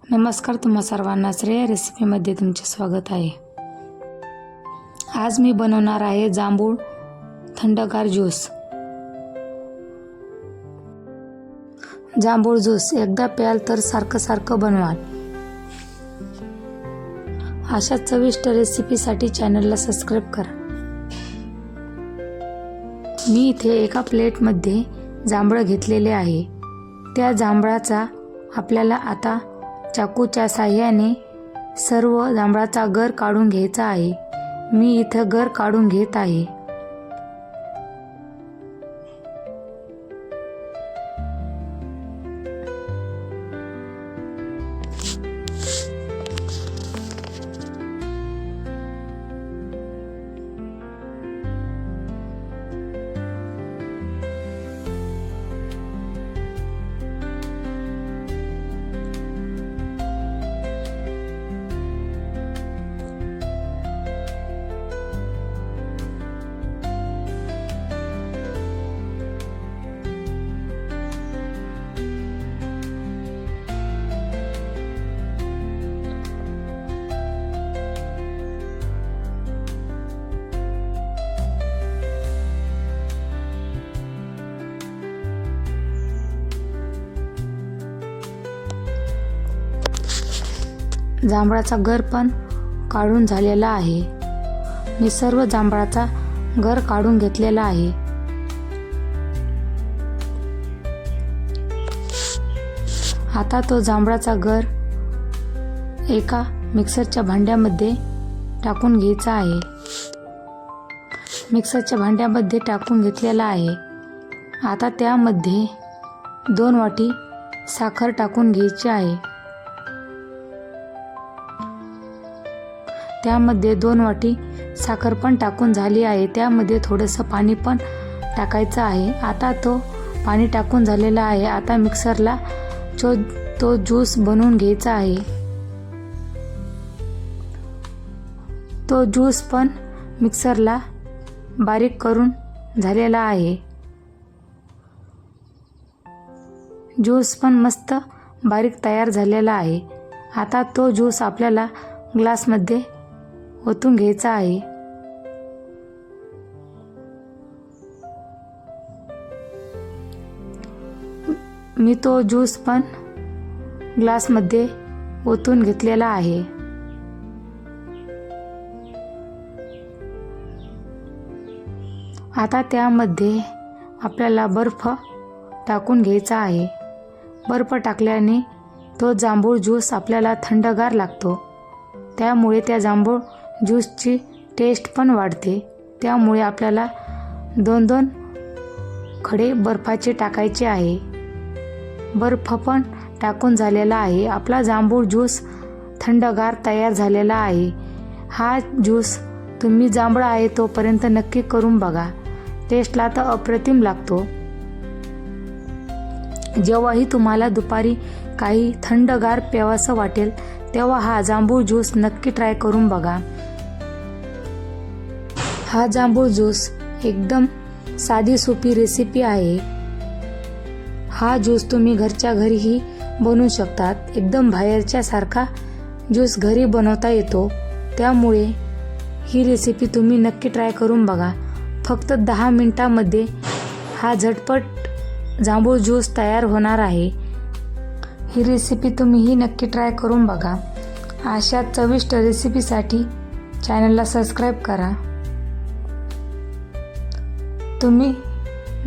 नमस्कार, तुम्हा सर्वांना श्रेया रेसिपीमध्ये तुमचे स्वागत आहे। आज मी बनवणार आहे जांभूळ थंडगार ज्यूस। जांभूळ ज्यूस एकदा प्याल तर सारखं बनवाल। अशा चविष्ट रेसिपीसाठी चॅनलला सबस्क्राइब करा। मी इथे एका प्लेटमध्ये जांभळ घेतलेले आहे। त्या जांभळाचा आपल्याला आता चाकूच्या साहाय्याने सर्व जांभळाचा गर काढून घ्यायचा आहे। मी इथं गर काढून घेत आहे। जांभळाचा गर पण काढून झालेला आहे। मी सर्व जांभळाचा गर काढून घेतलेला आहे। आता तो जांभळाचा गर एका मिक्सरच्या भांड्यामध्ये टाकून घ्यायचा आहे। मिक्सरच्या भांड्यामध्ये टाकून घेतलेला आहे। आता त्यामध्ये 2 वाटी साखर टाकून घ्यायची आहे। त्यामध्ये 2 वाटी साखर पण टाकून झाली आहे। त्यामध्ये थोडंसं पाणी पण टाकायचं आहे। आता तो पाणी टाकून झालेला आहे। आता मिक्सरला तो ज्यूस बनवून घ्यायचा आहे। तो ज्यूस पण मिक्सरला बारीक करून झालेला आहे। ज्यूस पण मस्त बारीक तयार झालेला आहे। आता तो ज्यूस आपल्याला ग्लासमध्ये ओतून घ्यायचा आहे। मी तो ज्यूस पण ग्लासमध्ये ओतून घेतलेला आहे। आता त्यामध्ये आपल्याला बर्फ टाकून घ्यायचा आहे। बर्फ टाकल्याने तो जांभूळ ज्यूस आपल्याला थंडगार लागतो। त्यामुळे त्या जांभूळ ज्यूसची टेस्ट पण वाढते। त्यामुळे आपल्याला 2 खडे बर्फाचे टाकायचे आहे। बर्फ पण टाकून झालेला आहे। आपला जांभूळ ज्यूस थंडगार तयार झालेला आहे। हा ज्यूस तुम्ही जांभळा आहे तोपर्यंत नक्की करून बघा। टेस्टला तर अप्रतिम लागतो। जेव्हाही तुम्हाला दुपारी काही थंडगार प्यावंसं वाटेल तेव्हा हा जांभूळ ज्यूस नक्की ट्राय करून बघा। हा जांभूळ ज्यूस एकदम साधी सोपी रेसिपी आहे। हा ज्यूस तुम्ही घरच्या घरीही बनवू शकतात। एकदम बाहेरच्या सारखा ज्यूस घरी बनवता येतो। त्यामुळे ही रेसिपी तुम्ही नक्की ट्राय करून बघा। फक्त 10 मिनिटांमध्ये हा झटपट जांभूळ ज्यूस तयार होणार आहे। ही रेसिपी तुम्हीही नक्की ट्राय करून बघा। अशा चविष्ट रेसिपीसाठी चॅनलला सबस्क्राइब करा। तुम्ही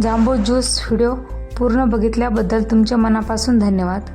जांभूळ ज्यूस व्हिडिओ पूर्ण बघितल्याबद्दल तुमच्या मनापासून धन्यवाद।